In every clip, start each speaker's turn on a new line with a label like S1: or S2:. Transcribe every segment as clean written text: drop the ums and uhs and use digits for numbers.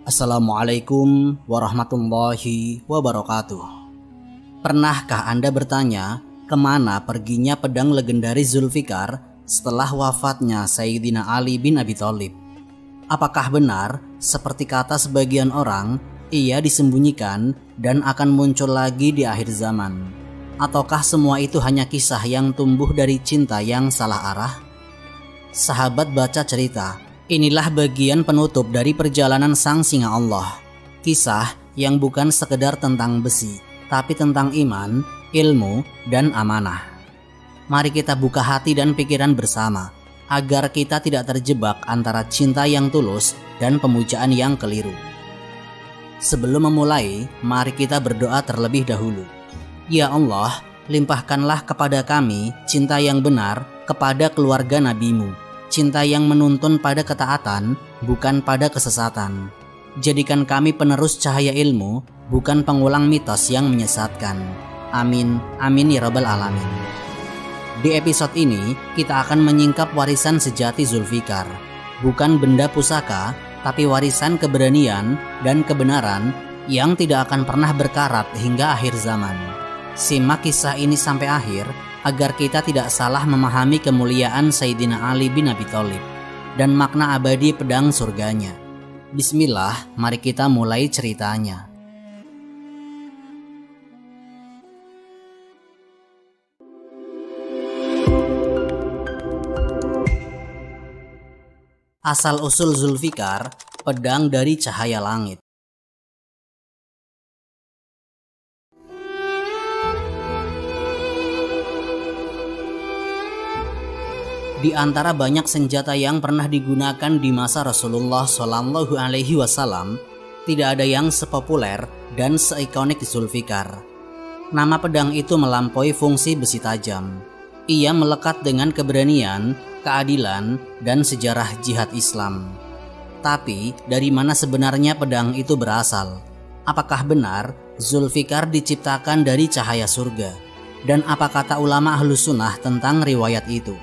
S1: Assalamualaikum warahmatullahi wabarakatuh. Pernahkah Anda bertanya kemana perginya pedang legendaris Zulfikar setelah wafatnya Sayyidina Ali bin Abi Thalib? Apakah benar seperti kata sebagian orang, ia disembunyikan dan akan muncul lagi di akhir zaman? Ataukah semua itu hanya kisah yang tumbuh dari cinta yang salah arah? Sahabat baca cerita. Inilah bagian penutup dari perjalanan sang singa Allah. Kisah yang bukan sekedar tentang besi, tapi tentang iman, ilmu, dan amanah. Mari kita buka hati dan pikiran bersama, agar kita tidak terjebak antara cinta yang tulus dan pemujaan yang keliru. Sebelum memulai, mari kita berdoa terlebih dahulu. Ya Allah, limpahkanlah kepada kami cinta yang benar kepada keluarga Nabi-Mu. Cinta yang menuntun pada ketaatan, bukan pada kesesatan. Jadikan kami penerus cahaya ilmu, bukan pengulang mitos yang menyesatkan. Amin, amin ya rabbal alamin. Di episode ini, kita akan menyingkap warisan sejati Zulfikar. Bukan benda pusaka, tapi warisan keberanian dan kebenaran yang tidak akan pernah berkarat hingga akhir zaman. Simak kisah ini sampai akhir, agar kita tidak salah memahami kemuliaan Sayyidina Ali bin Abi Thalib dan makna abadi pedang surganya. Bismillah, mari kita mulai ceritanya. Asal-usul Zulfikar, pedang dari cahaya langit. Di antara banyak senjata yang pernah digunakan di masa Rasulullah Shallallahu Alaihi Wasallam, tidak ada yang sepopuler dan seikonik Zulfikar. Nama pedang itu melampaui fungsi besi tajam. Ia melekat dengan keberanian, keadilan, dan sejarah jihad Islam. Tapi, dari mana sebenarnya pedang itu berasal? Apakah benar Zulfikar diciptakan dari cahaya surga? Dan apa kata ulama Ahlus Sunnah tentang riwayat itu?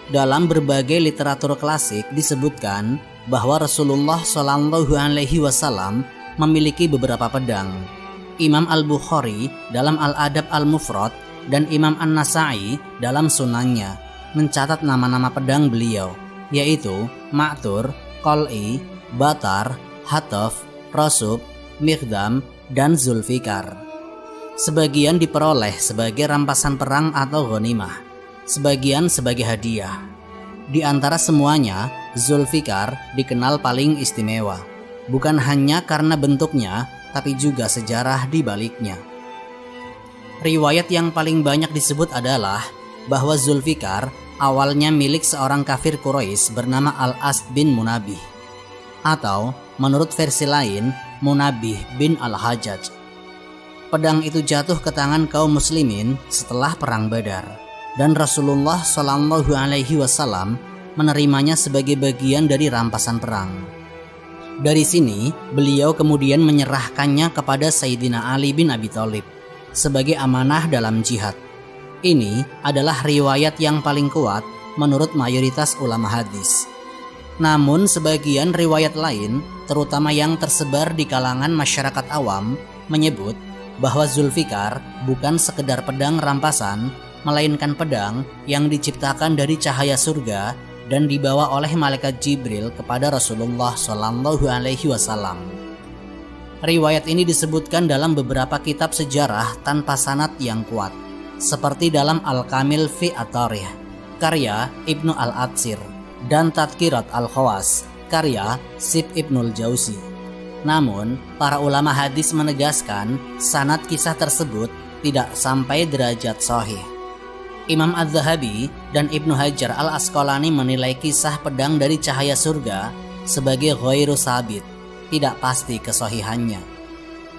S1: Dalam berbagai literatur klasik disebutkan bahwa Rasulullah Shallallahu Alaihi Wasallam memiliki beberapa pedang. Imam Al-Bukhari dalam Al-Adab Al-Mufrad dan Imam An-Nasa'i dalam Sunannya mencatat nama-nama pedang beliau, yaitu Ma'thur, Qal'i, Batar, Hataf, Rasub, Mikhdam, dan Zulfikar. Sebagian diperoleh sebagai rampasan perang atau ghanimah, sebagian sebagai hadiah. Di antara semuanya, Zulfikar dikenal paling istimewa, bukan hanya karena bentuknya, tapi juga sejarah di baliknya. Riwayat yang paling banyak disebut adalah bahwa Zulfikar awalnya milik seorang kafir Quraisy bernama Al-As bin Munabih, atau menurut versi lain, Munabih bin Al-Hajjaj. Pedang itu jatuh ke tangan kaum muslimin setelah perang Badar. Dan Rasulullah Shallallahu Alaihi Wasallam menerimanya sebagai bagian dari rampasan perang. Dari sini, beliau kemudian menyerahkannya kepada Sayyidina Ali bin Abi Thalib sebagai amanah dalam jihad. Ini adalah riwayat yang paling kuat menurut mayoritas ulama hadis. Namun sebagian riwayat lain, terutama yang tersebar di kalangan masyarakat awam, menyebut bahwa Zulfikar bukan sekedar pedang rampasan, melainkan pedang yang diciptakan dari cahaya surga dan dibawa oleh malaikat Jibril kepada Rasulullah Shallallahu Alaihi Wasallam. Riwayat ini disebutkan dalam beberapa kitab sejarah tanpa sanad yang kuat, seperti dalam Al-Kamil fi At-Tarikh, karya Ibnu Al-Atsir, dan Tadkirat Al-Khawas, karya Sib Ibnul Jauzi. Namun, para ulama hadis menegaskan sanad kisah tersebut tidak sampai derajat sahih. Imam Az-Zahabi dan Ibnu Hajar Al-Asqalani menilai kisah pedang dari cahaya surga sebagai ghairu sabit, tidak pasti kesahihannya.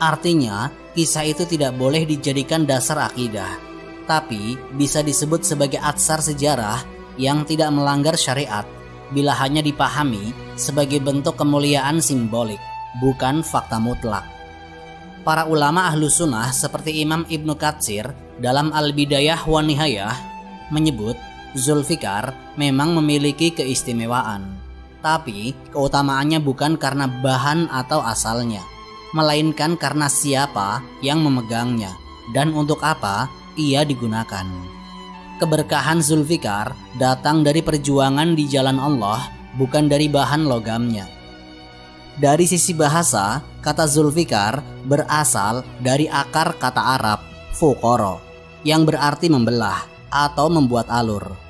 S1: Artinya, kisah itu tidak boleh dijadikan dasar akidah, tapi bisa disebut sebagai atsar sejarah yang tidak melanggar syariat bila hanya dipahami sebagai bentuk kemuliaan simbolik, bukan fakta mutlak. Para ulama Ahlus Sunnah seperti Imam Ibnu Katsir dalam Al-Bidayah wa Nihayah menyebut Zulfikar memang memiliki keistimewaan. Tapi keutamaannya bukan karena bahan atau asalnya, melainkan karena siapa yang memegangnya dan untuk apa ia digunakan. Keberkahan Zulfikar datang dari perjuangan di jalan Allah, bukan dari bahan logamnya. Dari sisi bahasa, kata Zulfikar berasal dari akar kata Arab fuqara, yang berarti membelah atau membuat alur.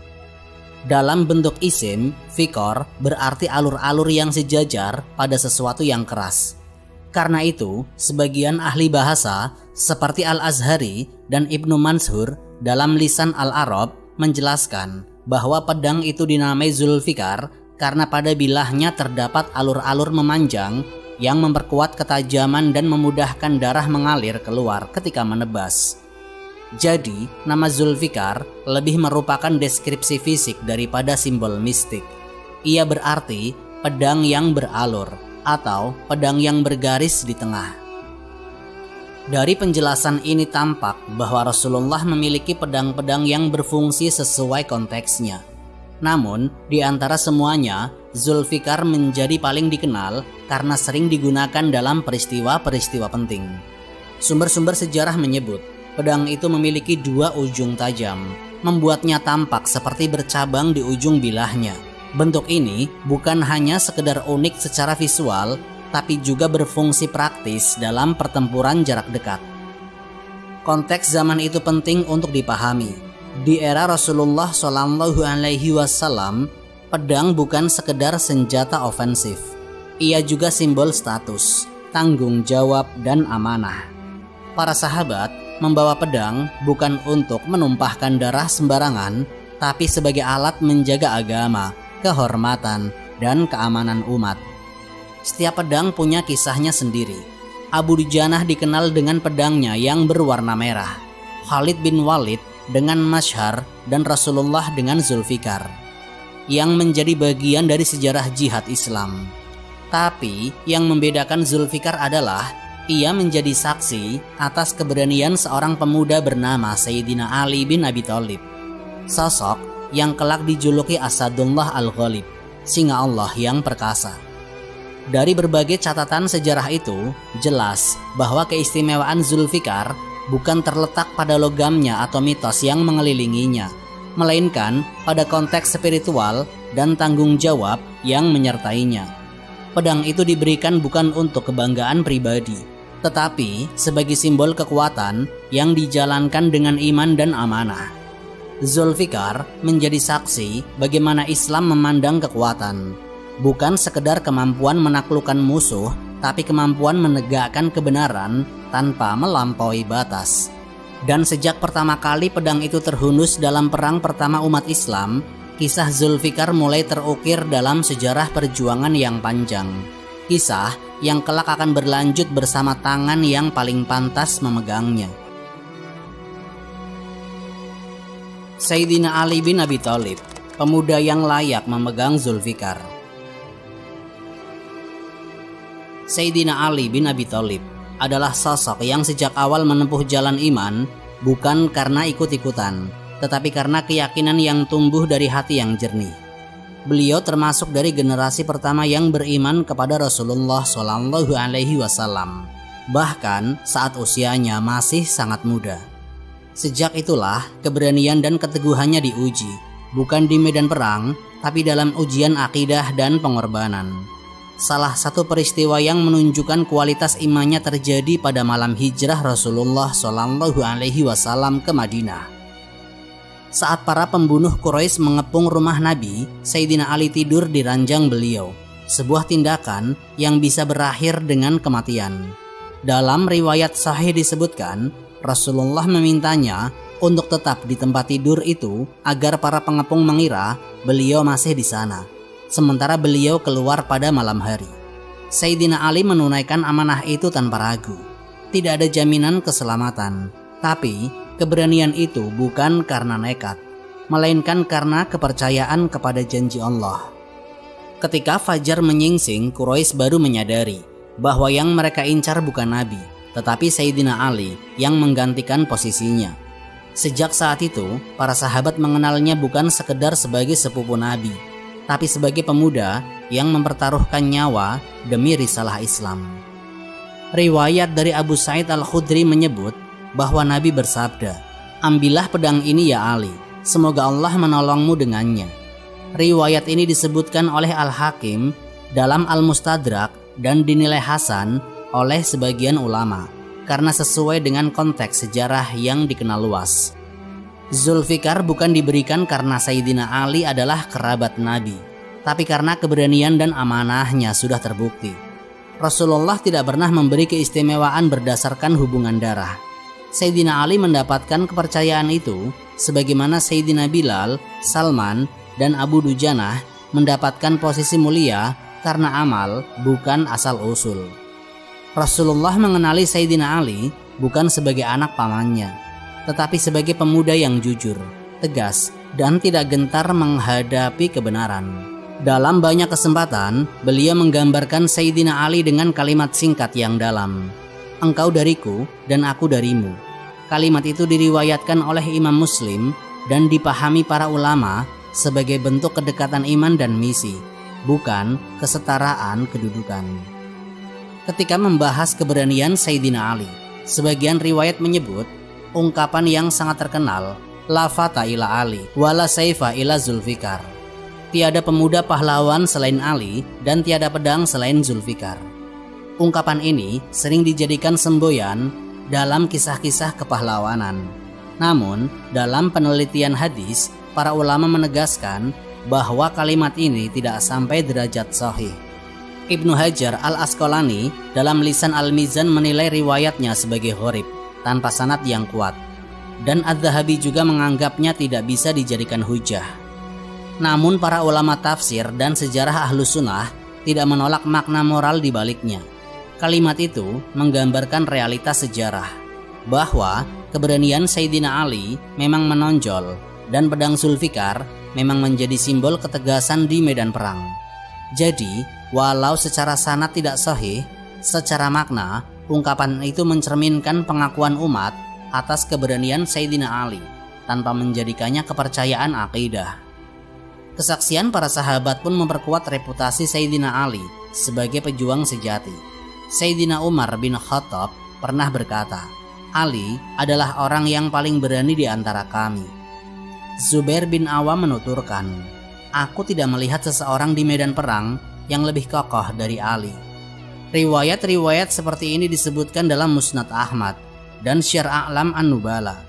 S1: Dalam bentuk isim, fikor berarti alur-alur yang sejajar pada sesuatu yang keras. Karena itu, sebagian ahli bahasa seperti Al-Azhari dan Ibnu Mansur dalam Lisan Al-Arab menjelaskan bahwa pedang itu dinamai Zulfikar karena pada bilahnya terdapat alur-alur memanjang yang memperkuat ketajaman dan memudahkan darah mengalir keluar ketika menebas. Jadi, nama Zulfikar lebih merupakan deskripsi fisik daripada simbol mistik. Ia berarti pedang yang beralur atau pedang yang bergaris di tengah. Dari penjelasan ini tampak bahwa Rasulullah memiliki pedang-pedang yang berfungsi sesuai konteksnya. Namun, di antara semuanya, Zulfikar menjadi paling dikenal karena sering digunakan dalam peristiwa-peristiwa penting. Sumber-sumber sejarah menyebut pedang itu memiliki dua ujung tajam, membuatnya tampak seperti bercabang di ujung bilahnya. Bentuk ini bukan hanya sekedar unik secara visual, tapi juga berfungsi praktis dalam pertempuran jarak dekat. Konteks zaman itu penting untuk dipahami. Di era Rasulullah SAW, pedang bukan sekedar senjata ofensif. Ia juga simbol status, tanggung jawab, dan amanah. Para sahabat membawa pedang bukan untuk menumpahkan darah sembarangan, tapi sebagai alat menjaga agama, kehormatan, dan keamanan umat. Setiap pedang punya kisahnya sendiri. Abu Dujanah dikenal dengan pedangnya yang berwarna merah, Khalid bin Walid dengan Mashhar, dan Rasulullah dengan Zulfikar, yang menjadi bagian dari sejarah jihad Islam. Tapi yang membedakan Zulfikar adalah ia menjadi saksi atas keberanian seorang pemuda bernama Sayyidina Ali bin Abi Thalib, sosok yang kelak dijuluki Asadullah Al-Ghalib, singa Allah yang perkasa. Dari berbagai catatan sejarah itu, jelas bahwa keistimewaan Zulfikar bukan terletak pada logamnya atau mitos yang mengelilinginya, melainkan pada konteks spiritual dan tanggung jawab yang menyertainya. Pedang itu diberikan bukan untuk kebanggaan pribadi, tetapi sebagai simbol kekuatan yang dijalankan dengan iman dan amanah. Zulfikar menjadi saksi bagaimana Islam memandang kekuatan, bukan sekedar kemampuan menaklukkan musuh, tapi kemampuan menegakkan kebenaran tanpa melampaui batas. Dan sejak pertama kali pedang itu terhunus dalam perang pertama umat Islam, kisah Zulfikar mulai terukir dalam sejarah perjuangan yang panjang. Kisah yang kelak akan berlanjut bersama tangan yang paling pantas memegangnya. Sayyidina Ali bin Abi Thalib, pemuda yang layak memegang Zulfikar. Sayyidina Ali bin Abi Thalib adalah sosok yang sejak awal menempuh jalan iman bukan karena ikut-ikutan, tetapi karena keyakinan yang tumbuh dari hati yang jernih. Beliau termasuk dari generasi pertama yang beriman kepada Rasulullah SAW, bahkan saat usianya masih sangat muda. Sejak itulah keberanian dan keteguhannya diuji, bukan di medan perang, tapi dalam ujian akidah dan pengorbanan. Salah satu peristiwa yang menunjukkan kualitas imannya terjadi pada malam hijrah Rasulullah SAW ke Madinah. Saat para pembunuh Quraisy mengepung rumah Nabi, Sayyidina Ali tidur di ranjang beliau, sebuah tindakan yang bisa berakhir dengan kematian. Dalam riwayat sahih disebutkan, Rasulullah memintanya untuk tetap di tempat tidur itu agar para pengepung mengira beliau masih di sana, sementara beliau keluar pada malam hari. Sayyidina Ali menunaikan amanah itu tanpa ragu. Tidak ada jaminan keselamatan, tapi keberanian itu bukan karena nekat, melainkan karena kepercayaan kepada janji Allah. Ketika fajar menyingsing, Quraisy baru menyadari bahwa yang mereka incar bukan Nabi, tetapi Sayyidina Ali yang menggantikan posisinya. Sejak saat itu, para sahabat mengenalnya bukan sekedar sebagai sepupu Nabi, tapi sebagai pemuda yang mempertaruhkan nyawa demi risalah Islam. Riwayat dari Abu Sa'id Al-Khudri menyebut bahwa Nabi bersabda, "Ambillah pedang ini ya Ali, semoga Allah menolongmu dengannya." Riwayat ini disebutkan oleh Al-Hakim dalam Al-Mustadrak dan dinilai hasan oleh sebagian ulama karena sesuai dengan konteks sejarah yang dikenal luas. Zulfikar bukan diberikan karena Sayyidina Ali adalah kerabat Nabi, tapi karena keberanian dan amanahnya sudah terbukti. Rasulullah tidak pernah memberi keistimewaan berdasarkan hubungan darah. Sayyidina Ali mendapatkan kepercayaan itu sebagaimana Sayyidina Bilal, Salman, dan Abu Dujanah mendapatkan posisi mulia karena amal, bukan asal-usul. Rasulullah mengenali Sayyidina Ali bukan sebagai anak pamannya, tetapi sebagai pemuda yang jujur, tegas, dan tidak gentar menghadapi kebenaran. Dalam banyak kesempatan, beliau menggambarkan Sayyidina Ali dengan kalimat singkat yang dalam, "Engkau dariku dan aku darimu." Kalimat itu diriwayatkan oleh Imam Muslim dan dipahami para ulama sebagai bentuk kedekatan iman dan misi, bukan kesetaraan kedudukan. Ketika membahas keberanian Sayyidina Ali, sebagian riwayat menyebut ungkapan yang sangat terkenal, "La fata ila Ali, wala saifa ila Zulfikar." Tiada pemuda pahlawan selain Ali dan tiada pedang selain Zulfikar. Ungkapan ini sering dijadikan semboyan dalam kisah-kisah kepahlawanan. Namun, dalam penelitian hadis, para ulama menegaskan bahwa kalimat ini tidak sampai derajat sahih. Ibnu Hajar Al-Asqalani dalam Lisan Al-Mizan menilai riwayatnya sebagai gharib, tanpa sanad yang kuat. Dan Az-Zahabi juga menganggapnya tidak bisa dijadikan hujah. Namun para ulama tafsir dan sejarah Ahlus Sunnah tidak menolak makna moral di baliknya. Kalimat itu menggambarkan realitas sejarah, bahwa keberanian Sayyidina Ali memang menonjol dan pedang Zulfikar memang menjadi simbol ketegasan di medan perang. Jadi, walau secara sanad tidak sahih, secara makna, ungkapan itu mencerminkan pengakuan umat atas keberanian Sayyidina Ali tanpa menjadikannya kepercayaan akidah. Kesaksian para sahabat pun memperkuat reputasi Sayyidina Ali sebagai pejuang sejati. Sayyidina Umar bin Khattab pernah berkata, "Ali adalah orang yang paling berani di antara kami." Zubair bin Awam menuturkan, "Aku tidak melihat seseorang di medan perang yang lebih kokoh dari Ali." Riwayat-riwayat seperti ini disebutkan dalam Musnad Ahmad dan Syiar A'lam An-Nubala,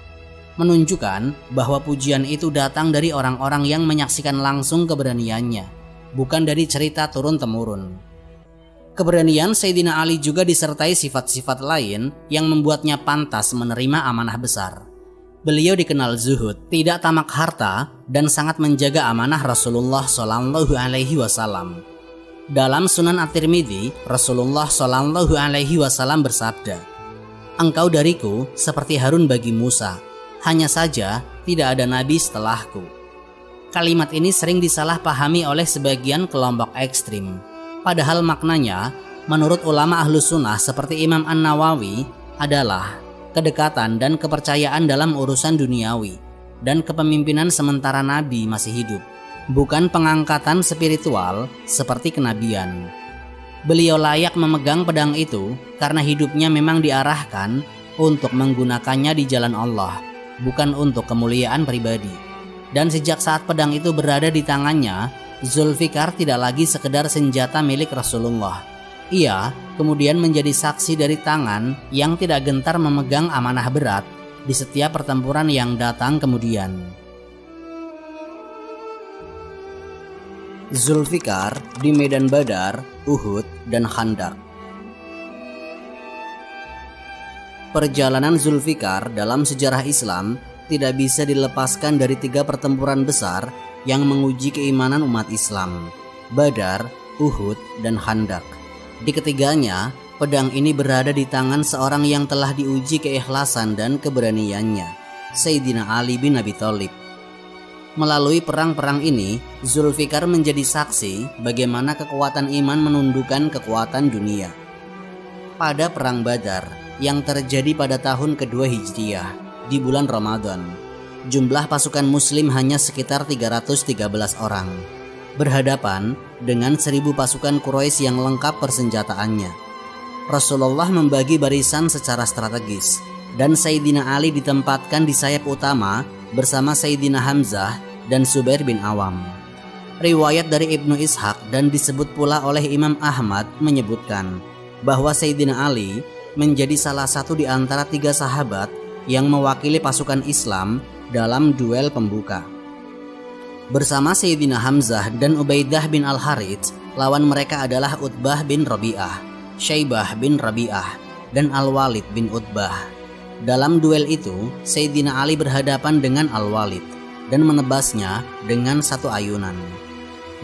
S1: menunjukkan bahwa pujian itu datang dari orang-orang yang menyaksikan langsung keberaniannya, bukan dari cerita turun-temurun. Keberanian Sayyidina Ali juga disertai sifat-sifat lain yang membuatnya pantas menerima amanah besar. Beliau dikenal zuhud, tidak tamak harta, dan sangat menjaga amanah Rasulullah SAW. Dalam Sunan At-Tirmidzi, Rasulullah SAW bersabda, "Engkau dariku seperti Harun bagi Musa, hanya saja tidak ada nabi setelahku." Kalimat ini sering disalahpahami oleh sebagian kelompok ekstrim. Padahal maknanya, menurut ulama Ahlus Sunnah seperti Imam An-Nawawi, adalah kedekatan dan kepercayaan dalam urusan duniawi dan kepemimpinan sementara Nabi masih hidup, bukan pengangkatan spiritual seperti kenabian. Beliau layak memegang pedang itu karena hidupnya memang diarahkan untuk menggunakannya di jalan Allah, bukan untuk kemuliaan pribadi. Dan sejak saat pedang itu berada di tangannya, Zulfikar tidak lagi sekedar senjata milik Rasulullah. Ia kemudian menjadi saksi dari tangan yang tidak gentar memegang amanah berat di setiap pertempuran yang datang kemudian. Zulfikar di medan Badar, Uhud, dan Khandaq. Perjalanan Zulfikar dalam sejarah Islam tidak bisa dilepaskan dari 3 pertempuran besar yang menguji keimanan umat Islam: Badar, Uhud, dan Khandaq. Di ketiganya, pedang ini berada di tangan seorang yang telah diuji keikhlasan dan keberaniannya, Sayyidina Ali bin Abi Thalib. Melalui perang-perang ini, Zulfikar menjadi saksi bagaimana kekuatan iman menundukkan kekuatan dunia. Pada perang Badar yang terjadi pada tahun kedua Hijriyah di bulan Ramadan, jumlah pasukan muslim hanya sekitar 313 orang. berhadapan dengan 1.000 pasukan Quraisy yang lengkap persenjataannya. Rasulullah membagi barisan secara strategis dan Sayyidina Ali ditempatkan di sayap utama bersama Sayyidina Hamzah dan Zubair bin Awam. Riwayat dari Ibnu Ishaq dan disebut pula oleh Imam Ahmad menyebutkan bahwa Sayyidina Ali menjadi salah satu di antara 3 sahabat yang mewakili pasukan Islam dalam duel pembuka. Bersama Sayyidina Hamzah dan Ubaidah bin Al-Harits, lawan mereka adalah Utbah bin Rabi'ah, Syaibah bin Rabi'ah, dan Al-Walid bin Utbah. Dalam duel itu, Sayyidina Ali berhadapan dengan Al-Walid dan menebasnya dengan 1 ayunan.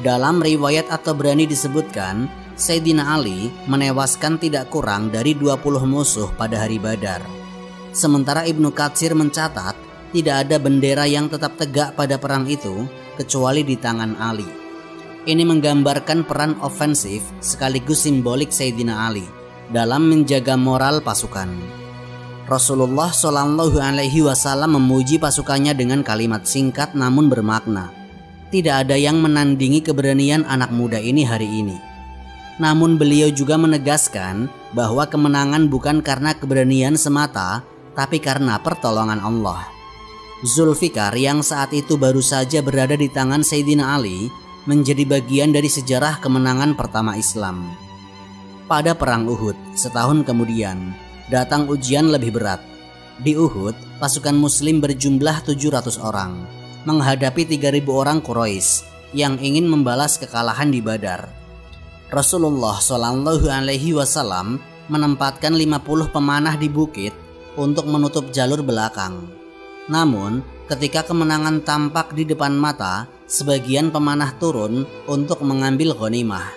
S1: Dalam riwayat At-Tabrani disebutkan, Sayyidina Ali menewaskan tidak kurang dari 20 musuh pada hari Badar. Sementara Ibnu Katsir mencatat, tidak ada bendera yang tetap tegak pada perang itu kecuali di tangan Ali. Ini menggambarkan peran ofensif sekaligus simbolik Sayyidina Ali dalam menjaga moral pasukan. Rasulullah Shallallahu Alaihi Wasallam memuji pasukannya dengan kalimat singkat namun bermakna. Tidak ada yang menandingi keberanian anak muda ini hari ini. Namun beliau juga menegaskan bahwa kemenangan bukan karena keberanian semata, tapi karena pertolongan Allah. Zulfikar yang saat itu baru saja berada di tangan Sayyidina Ali menjadi bagian dari sejarah kemenangan pertama Islam. Pada perang Uhud setahun kemudian, datang ujian lebih berat. Di Uhud, pasukan muslim berjumlah 700 orang menghadapi 3.000 orang Quraisy yang ingin membalas kekalahan di Badar. Rasulullah Shallallahu Alaihi Wasallam menempatkan 50 pemanah di bukit untuk menutup jalur belakang. Namun, ketika kemenangan tampak di depan mata, sebagian pemanah turun untuk mengambil ghanimah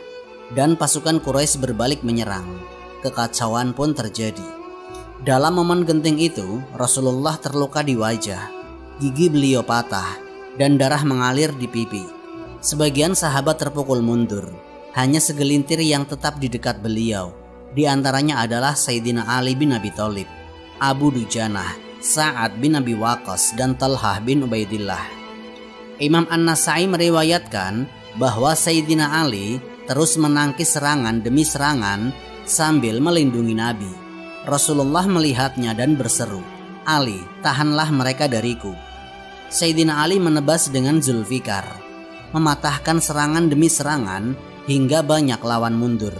S1: dan pasukan Quraisy berbalik menyerang. Kekacauan pun terjadi. Dalam momen genting itu, Rasulullah terluka di wajah, gigi beliau patah, dan darah mengalir di pipi. Sebagian sahabat terpukul mundur, hanya segelintir yang tetap di dekat beliau. Di antaranya adalah Sayyidina Ali bin Abi Thalib, Abu Dujanah, Sa'ad bin Abi Waqqas, dan Talhah bin Ubaidillah. Imam An-Nasai meriwayatkan bahwa Sayyidina Ali terus menangkis serangan demi serangan sambil melindungi Nabi. Rasulullah melihatnya dan berseru, "Ali, tahanlah mereka dariku." Sayyidina Ali menebas dengan Zulfikar, mematahkan serangan demi serangan hingga banyak lawan mundur.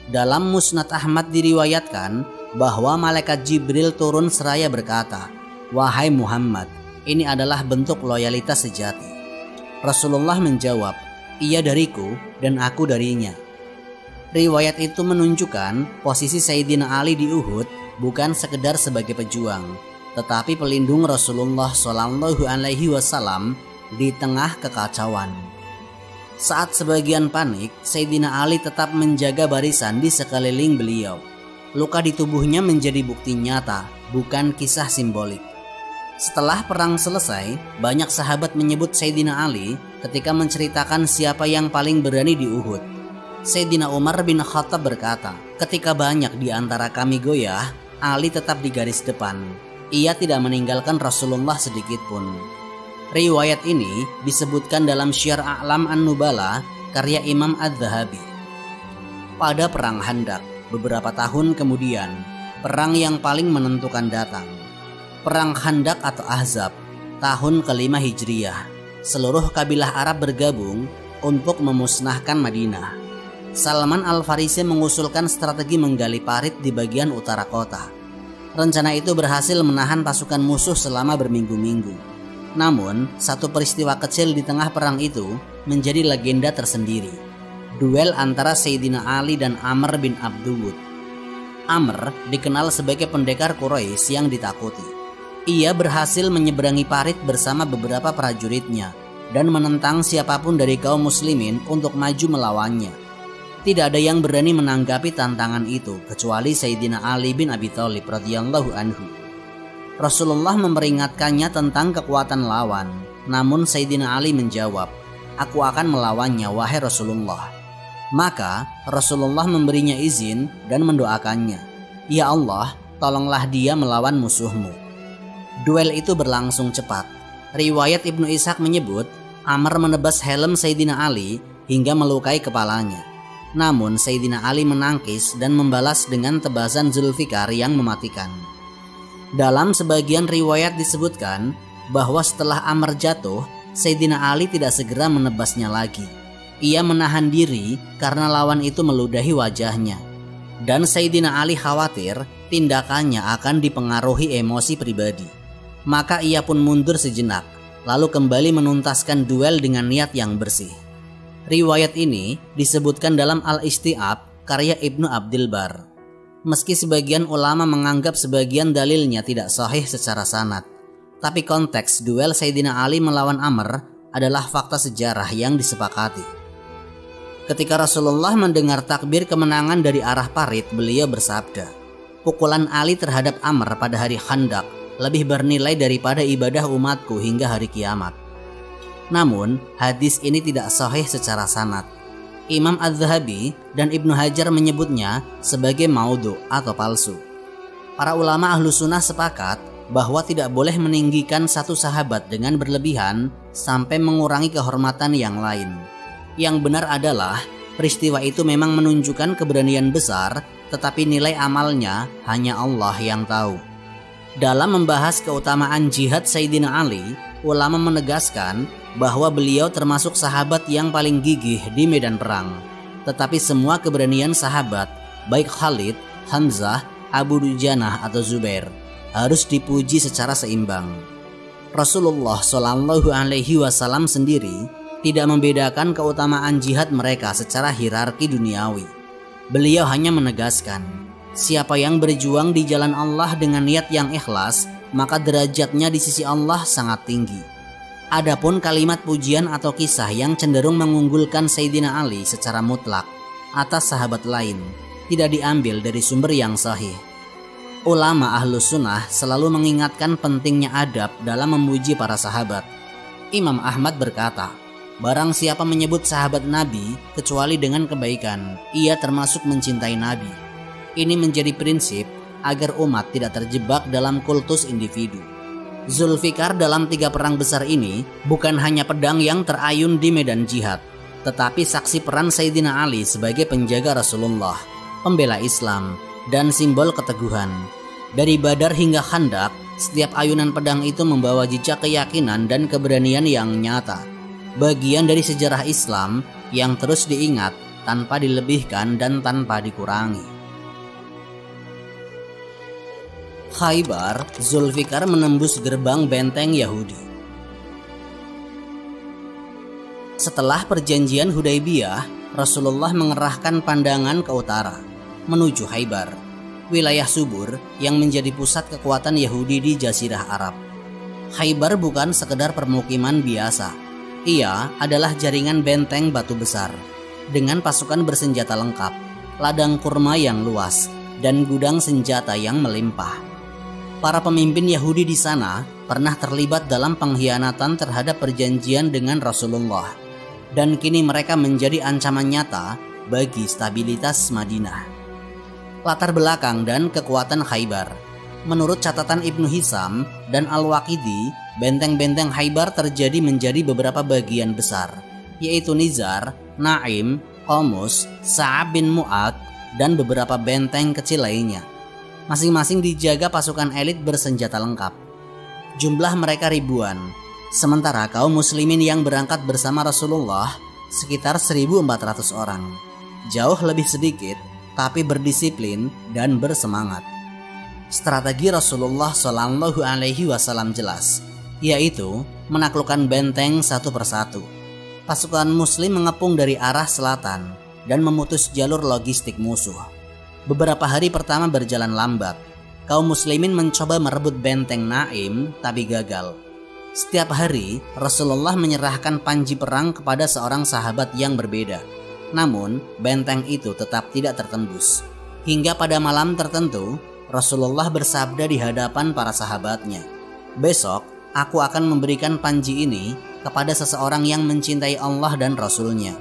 S1: Dalam Musnad Ahmad diriwayatkan bahwa malaikat Jibril turun seraya berkata, "Wahai Muhammad, ini adalah bentuk loyalitas sejati." Rasulullah menjawab, "Ia dariku dan aku darinya." Riwayat itu menunjukkan posisi Sayyidina Ali di Uhud bukan sekedar sebagai pejuang, tetapi pelindung Rasulullah Shallallahu Alaihi Wasallam di tengah kekacauan. Saat sebagian panik, Sayyidina Ali tetap menjaga barisan di sekeliling beliau. Luka di tubuhnya menjadi bukti nyata, bukan kisah simbolik. Setelah perang selesai, banyak sahabat menyebut Sayyidina Ali ketika menceritakan siapa yang paling berani di Uhud. Sayyidina Umar bin Khattab berkata, "Ketika banyak di antara kami goyah, Ali tetap di garis depan. Ia tidak meninggalkan Rasulullah sedikit pun." Riwayat ini disebutkan dalam Syiar A'lam An-Nubala karya Imam Adz-Dzahabi. Pada perang Khandaq, beberapa tahun kemudian, perang yang paling menentukan datang. Perang Khandaq atau Ahzab, tahun ke-5 Hijriah. Seluruh kabilah Arab bergabung untuk memusnahkan Madinah. Salman Al-Farisi mengusulkan strategi menggali parit di bagian utara kota. Rencana itu berhasil menahan pasukan musuh selama berminggu-minggu. Namun, satu peristiwa kecil di tengah perang itu menjadi legenda tersendiri. Duel antara Sayyidina Ali dan Amr bin Abduwud. Amr dikenal sebagai pendekar Quraisy yang ditakuti. Ia berhasil menyeberangi parit bersama beberapa prajuritnya dan menentang siapapun dari kaum muslimin untuk maju melawannya. Tidak ada yang berani menanggapi tantangan itu kecuali Sayyidina Ali bin Abi Thalib radhiyallahu anhu. Rasulullah memperingatkannya tentang kekuatan lawan, namun Sayyidina Ali menjawab, "Aku akan melawannya, wahai Rasulullah." Maka Rasulullah memberinya izin dan mendoakannya, "Ya Allah, tolonglah dia melawan musuhmu." Duel itu berlangsung cepat. Riwayat Ibnu Ishaq menyebut Amr menebas helm Sayyidina Ali hingga melukai kepalanya. Namun Sayyidina Ali menangkis dan membalas dengan tebasan Zulfikar yang mematikan. Dalam sebagian riwayat disebutkan bahwa setelah Amr jatuh, Sayyidina Ali tidak segera menebasnya lagi. Ia menahan diri karena lawan itu meludahi wajahnya. Dan Sayyidina Ali khawatir tindakannya akan dipengaruhi emosi pribadi. Maka ia pun mundur sejenak, lalu kembali menuntaskan duel dengan niat yang bersih. Riwayat ini disebutkan dalam Al-Isti'ab karya Ibnu Abdil Bar. Meski sebagian ulama menganggap sebagian dalilnya tidak sahih secara sanad, tapi konteks duel Sayyidina Ali melawan Amr adalah fakta sejarah yang disepakati. Ketika Rasulullah mendengar takbir kemenangan dari arah parit, beliau bersabda, "Pukulan Ali terhadap Amr pada hari Khandaq lebih bernilai daripada ibadah umatku hingga hari kiamat." Namun, hadis ini tidak sahih secara sanad. Imam Az-Zahabi dan Ibnu Hajar menyebutnya sebagai maudhu atau palsu. Para ulama ahlu sunnah sepakat bahwa tidak boleh meninggikan satu sahabat dengan berlebihan sampai mengurangi kehormatan yang lain. Yang benar adalah peristiwa itu memang menunjukkan keberanian besar, tetapi nilai amalnya hanya Allah yang tahu. Dalam membahas keutamaan jihad Sayyidina Ali, ulama menegaskan bahwa beliau termasuk sahabat yang paling gigih di medan perang. Tetapi semua keberanian sahabat, baik Khalid, Hamzah, Abu Dujanah atau Zubair, harus dipuji secara seimbang. Rasulullah Shallallahu Alaihi Wasallam sendiri tidak membedakan keutamaan jihad mereka secara hierarki duniawi. Beliau hanya menegaskan, siapa yang berjuang di jalan Allah dengan niat yang ikhlas, maka derajatnya di sisi Allah sangat tinggi. Adapun kalimat pujian atau kisah yang cenderung mengunggulkan Sayyidina Ali secara mutlak atas sahabat lain tidak diambil dari sumber yang sahih. Ulama Ahlus Sunnah selalu mengingatkan pentingnya adab dalam memuji para sahabat. Imam Ahmad berkata, "Barang siapa menyebut sahabat Nabi kecuali dengan kebaikan, ia termasuk mencintai Nabi." Ini menjadi prinsip agar umat tidak terjebak dalam kultus individu. Zulfikar dalam 3 perang besar ini bukan hanya pedang yang terayun di medan jihad, tetapi saksi peran Sayyidina Ali sebagai penjaga Rasulullah, pembela Islam, dan simbol keteguhan. Dari Badar hingga Khandaq, setiap ayunan pedang itu membawa jejak keyakinan dan keberanian yang nyata. Bagian dari sejarah Islam yang terus diingat tanpa dilebihkan dan tanpa dikurangi. Khaybar, Zulfikar menembus gerbang benteng Yahudi. Setelah perjanjian Hudaybiyah, Rasulullah mengerahkan pandangan ke utara, menuju Khaybar, wilayah subur yang menjadi pusat kekuatan Yahudi di Jazirah Arab. Khaybar bukan sekedar permukiman biasa. Ia adalah jaringan benteng batu besar, dengan pasukan bersenjata lengkap, ladang kurma yang luas, dan gudang senjata yang melimpah. Para pemimpin Yahudi di sana pernah terlibat dalam pengkhianatan terhadap perjanjian dengan Rasulullah, dan kini mereka menjadi ancaman nyata bagi stabilitas Madinah. Latar belakang dan kekuatan Khaybar. Menurut catatan Ibnu Hisam dan Al-Waqidi, benteng-benteng Khaybar terjadi menjadi beberapa bagian besar, yaitu Nizar, Naim, Qamus, Sa'ab bin Mu'ad, dan beberapa benteng kecil lainnya. Masing-masing dijaga pasukan elit bersenjata lengkap. Jumlah mereka ribuan, sementara kaum muslimin yang berangkat bersama Rasulullah sekitar 1.400 orang. Jauh lebih sedikit, tapi berdisiplin dan bersemangat. Strategi Rasulullah Shallallahu Alaihi Wasallam jelas, yaitu menaklukkan benteng satu persatu. Pasukan muslim mengepung dari arah selatan dan memutus jalur logistik musuh. Beberapa hari pertama berjalan lambat. Kaum muslimin mencoba merebut benteng Naim, tapi gagal. Setiap hari Rasulullah menyerahkan panji perang kepada seorang sahabat yang berbeda. Namun benteng itu tetap tidak tertembus. Hingga pada malam tertentu Rasulullah bersabda di hadapan para sahabatnya, "Besok aku akan memberikan panji ini kepada seseorang yang mencintai Allah dan Rasulnya,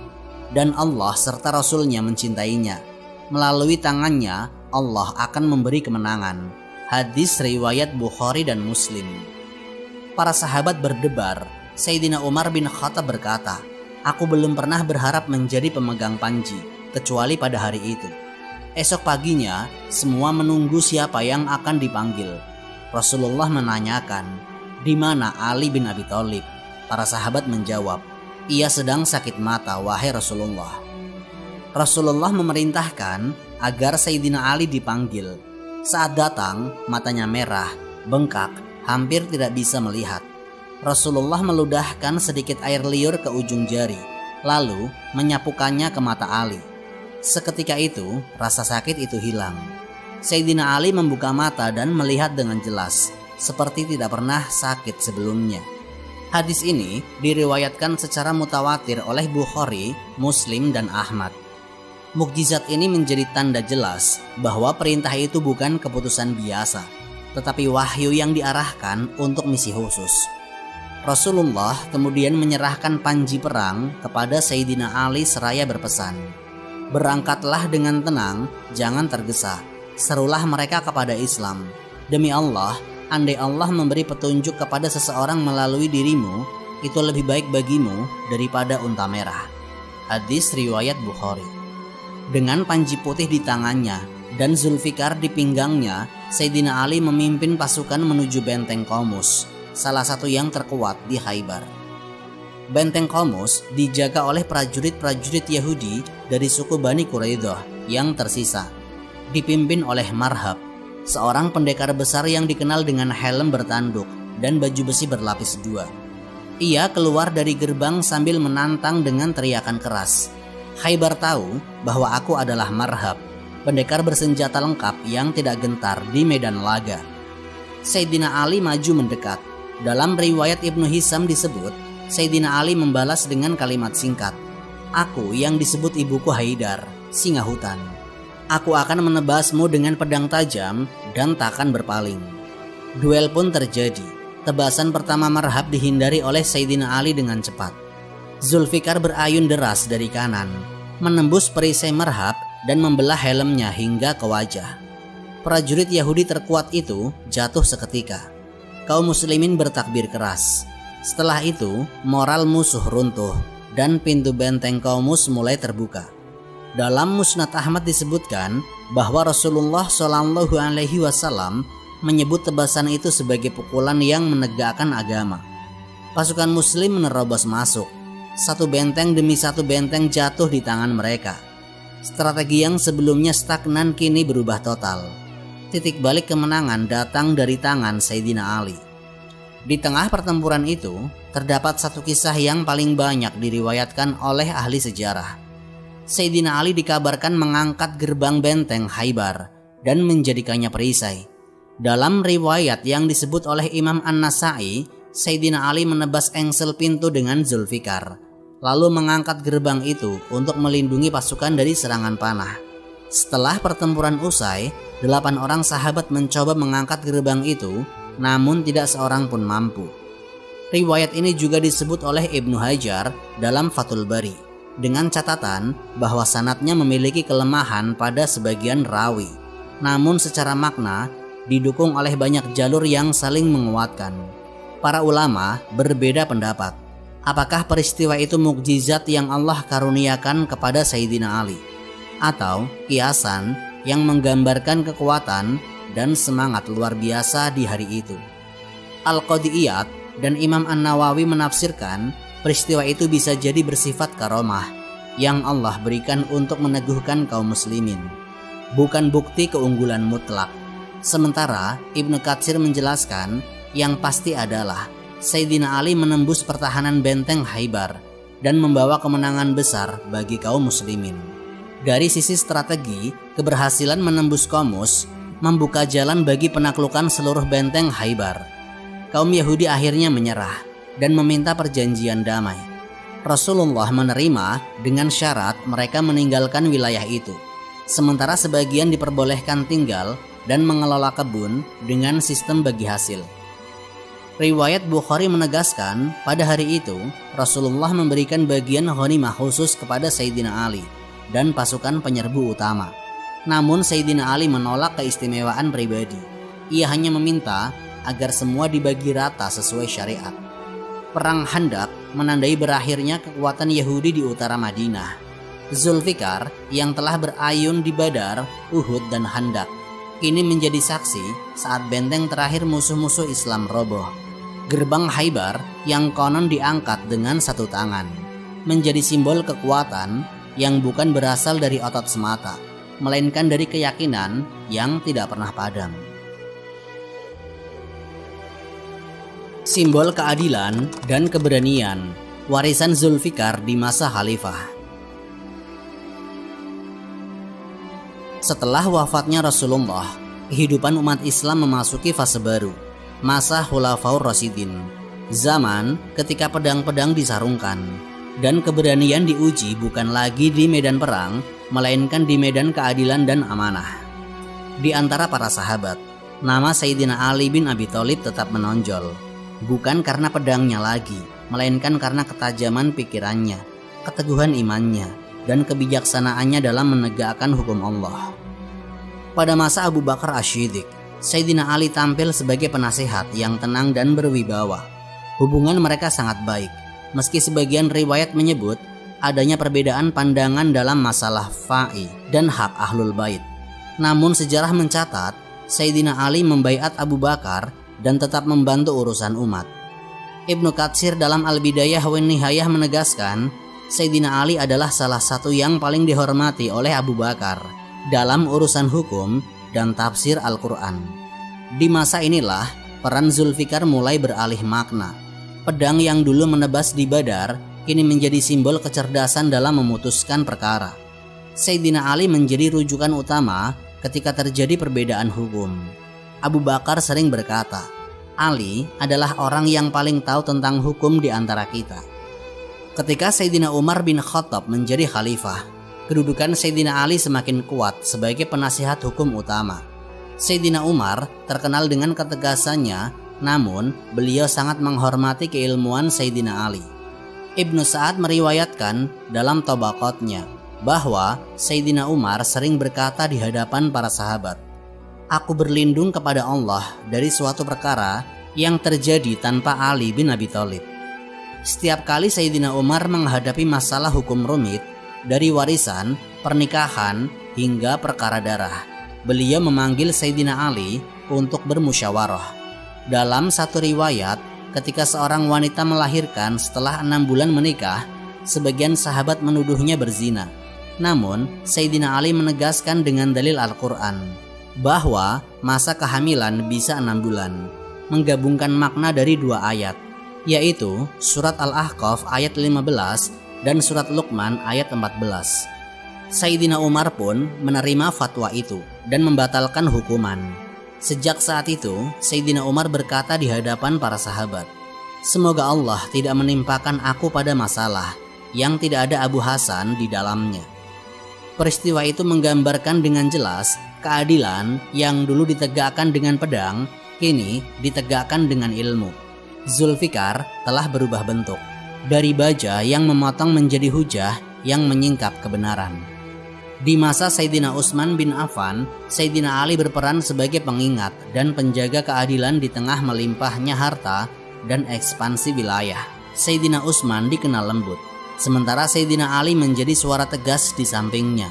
S1: dan Allah serta Rasulnya mencintainya. Melalui tangannya Allah akan memberi kemenangan." Hadis riwayat Bukhari dan Muslim. Para sahabat berdebar Sayyidina Umar bin Khattab berkata, "Aku belum pernah berharap menjadi pemegang panji, kecuali pada hari itu." Esok paginya, semua menunggu siapa yang akan dipanggil. Rasulullah menanyakan, "Di mana Ali bin Abi Thalib?" Para sahabat menjawab, "Ia sedang sakit mata, wahai Rasulullah." Rasulullah memerintahkan agar Sayyidina Ali dipanggil. Saat datang, matanya merah, bengkak, hampir tidak bisa melihat. Rasulullah meludahkan sedikit air liur ke ujung jari, lalu menyapukannya ke mata Ali. Seketika itu, rasa sakit itu hilang. Sayyidina Ali membuka mata dan melihat dengan jelas, seperti tidak pernah sakit sebelumnya. Hadis ini diriwayatkan secara mutawatir oleh Bukhari, Muslim, dan Ahmad. Mukjizat ini menjadi tanda jelas bahwa perintah itu bukan keputusan biasa, tetapi wahyu yang diarahkan untuk misi khusus. Rasulullah kemudian menyerahkan panji perang kepada Sayyidina Ali seraya berpesan, "Berangkatlah dengan tenang, jangan tergesa. Serulah mereka kepada Islam. Demi Allah, andai Allah memberi petunjuk kepada seseorang melalui dirimu, itu lebih baik bagimu daripada unta merah." Hadis riwayat Bukhari. Dengan panji putih di tangannya dan Zulfikar di pinggangnya, Sayyidina Ali memimpin pasukan menuju benteng Qamus, salah satu yang terkuat di Khaybar. Benteng Qamus dijaga oleh prajurit-prajurit Yahudi dari suku Bani Quraidah yang tersisa, dipimpin oleh Marhab, seorang pendekar besar yang dikenal dengan helm bertanduk dan baju besi berlapis dua. Ia keluar dari gerbang sambil menantang dengan teriakan keras, "Khaybar tahu bahwa aku adalah Marhab, pendekar bersenjata lengkap yang tidak gentar di medan laga." Sayyidina Ali maju mendekat. Dalam riwayat Ibnu Hisam disebut, Sayyidina Ali membalas dengan kalimat singkat, "Aku yang disebut ibuku Haidar, singa hutan. Aku akan menebasmu dengan pedang tajam dan takkan berpaling." Duel pun terjadi. Tebasan pertama Marhab dihindari oleh Sayyidina Ali dengan cepat. Zulfikar berayun deras dari kanan, menembus perisai Marhab dan membelah helmnya hingga ke wajah. Prajurit Yahudi terkuat itu jatuh seketika. Kaum muslimin bertakbir keras. Setelah itu, moral musuh runtuh dan pintu benteng Qamus mulai terbuka. Dalam Musnad Ahmad disebutkan bahwa Rasulullah SAW menyebut tebasan itu sebagai pukulan yang menegakkan agama. Pasukan muslim menerobos masuk. Satu benteng demi satu benteng jatuh di tangan mereka. Strategi yang sebelumnya stagnan kini berubah total. Titik balik kemenangan datang dari tangan Sayyidina Ali. Di tengah pertempuran itu, terdapat satu kisah yang paling banyak diriwayatkan oleh ahli sejarah. Sayyidina Ali dikabarkan mengangkat gerbang benteng Khaybar dan menjadikannya perisai. Dalam riwayat yang disebut oleh Imam An-Nasa'i, Sayyidina Ali menebas engsel pintu dengan Zulfikar, lalu mengangkat gerbang itu untuk melindungi pasukan dari serangan panah. Setelah pertempuran usai, 8 orang sahabat mencoba mengangkat gerbang itu, namun tidak seorang pun mampu. Riwayat ini juga disebut oleh Ibnu Hajar dalam Fathul Bari, dengan catatan bahwa sanadnya memiliki kelemahan pada sebagian rawi, namun secara makna didukung oleh banyak jalur yang saling menguatkan. Para ulama berbeda pendapat. Apakah peristiwa itu mukjizat yang Allah karuniakan kepada Sayyidina Ali, atau kiasan yang menggambarkan kekuatan dan semangat luar biasa di hari itu? Al-Qadhi Iyad dan Imam An-Nawawi menafsirkan peristiwa itu bisa jadi bersifat karomah yang Allah berikan untuk meneguhkan kaum muslimin, bukan bukti keunggulan mutlak. Sementara Ibnu Katsir menjelaskan yang pasti adalah Sayyidina Ali menembus pertahanan benteng Khaybar dan membawa kemenangan besar bagi kaum muslimin. Dari sisi strategi, keberhasilan menembus Qamus membuka jalan bagi penaklukan seluruh benteng Khaybar. Kaum Yahudi akhirnya menyerah dan meminta perjanjian damai. Rasulullah menerima dengan syarat mereka meninggalkan wilayah itu, sementara sebagian diperbolehkan tinggal dan mengelola kebun dengan sistem bagi hasil. Riwayat Bukhari menegaskan pada hari itu Rasulullah memberikan bagian ghanimah khusus kepada Sayyidina Ali dan pasukan penyerbu utama. Namun Sayyidina Ali menolak keistimewaan pribadi. Ia hanya meminta agar semua dibagi rata sesuai syariat. Perang Khandaq menandai berakhirnya kekuatan Yahudi di utara Madinah. Zulfikar yang telah berayun di Badar, Uhud, dan Khandaq kini menjadi saksi saat benteng terakhir musuh-musuh Islam roboh. Gerbang Khaybar yang konon diangkat dengan satu tangan menjadi simbol kekuatan yang bukan berasal dari otot semata, melainkan dari keyakinan yang tidak pernah padam. Simbol keadilan dan keberanian, warisan Zulfikar di masa khalifah. Setelah wafatnya Rasulullah, kehidupan umat Islam memasuki fase baru, masa Khulafaur Rasyidin, zaman ketika pedang-pedang disarungkan dan keberanian diuji bukan lagi di medan perang, melainkan di medan keadilan dan amanah. Di antara para sahabat, nama Sayyidina Ali bin Abi Thalib tetap menonjol, bukan karena pedangnya lagi, melainkan karena ketajaman pikirannya, keteguhan imannya, dan kebijaksanaannya dalam menegakkan hukum Allah. Pada masa Abu Bakar Asy-Syiddiq, Sayyidina Ali tampil sebagai penasehat yang tenang dan berwibawa. Hubungan mereka sangat baik, meski sebagian riwayat menyebut adanya perbedaan pandangan dalam masalah fa'i dan hak ahlul bait. Namun sejarah mencatat Sayyidina Ali membaiat Abu Bakar dan tetap membantu urusan umat. Ibnu Katsir dalam Al-Bidayah wan Nihayah menegaskan, Sayyidina Ali adalah salah satu yang paling dihormati oleh Abu Bakar dalam urusan hukum dan tafsir Al-Quran. Di masa inilah peran Zulfikar mulai beralih makna. Pedang yang dulu menebas di Badar kini menjadi simbol kecerdasan dalam memutuskan perkara. Sayyidina Ali menjadi rujukan utama ketika terjadi perbedaan hukum. Abu Bakar sering berkata, Ali adalah orang yang paling tahu tentang hukum di antara kita. Ketika Sayyidina Umar bin Khattab menjadi khalifah, kedudukan Sayyidina Ali semakin kuat sebagai penasihat hukum utama. Sayyidina Umar terkenal dengan ketegasannya, namun beliau sangat menghormati keilmuan Sayyidina Ali. Ibnu Sa'ad meriwayatkan dalam Tabaqatnya bahwa Sayyidina Umar sering berkata di hadapan para sahabat, "Aku berlindung kepada Allah dari suatu perkara yang terjadi tanpa Ali bin Abi Thalib." Setiap kali Sayyidina Umar menghadapi masalah hukum rumit, dari warisan, pernikahan, hingga perkara darah, beliau memanggil Sayyidina Ali untuk bermusyawarah. Dalam satu riwayat, ketika seorang wanita melahirkan setelah 6 bulan menikah, sebagian sahabat menuduhnya berzina. Namun, Sayyidina Ali menegaskan dengan dalil Al-Quran bahwa masa kehamilan bisa 6 bulan, menggabungkan makna dari 2 ayat, yaitu surat Al-Ahqaf ayat 15 dan surat Luqman ayat 14. Sayyidina Umar pun menerima fatwa itu dan membatalkan hukuman. Sejak saat itu, Sayyidina Umar berkata di hadapan para sahabat, "Semoga Allah tidak menimpakan aku pada masalah yang tidak ada Abu Hasan di dalamnya." Peristiwa itu menggambarkan dengan jelas keadilan yang dulu ditegakkan dengan pedang, kini ditegakkan dengan ilmu. Zulfikar telah berubah bentuk, dari baja yang memotong menjadi hujah yang menyingkap kebenaran. Di masa Sayyidina Utsman bin Affan, Sayyidina Ali berperan sebagai pengingat dan penjaga keadilan di tengah melimpahnya harta dan ekspansi wilayah. Sayyidina Utsman dikenal lembut, sementara Sayyidina Ali menjadi suara tegas di sampingnya.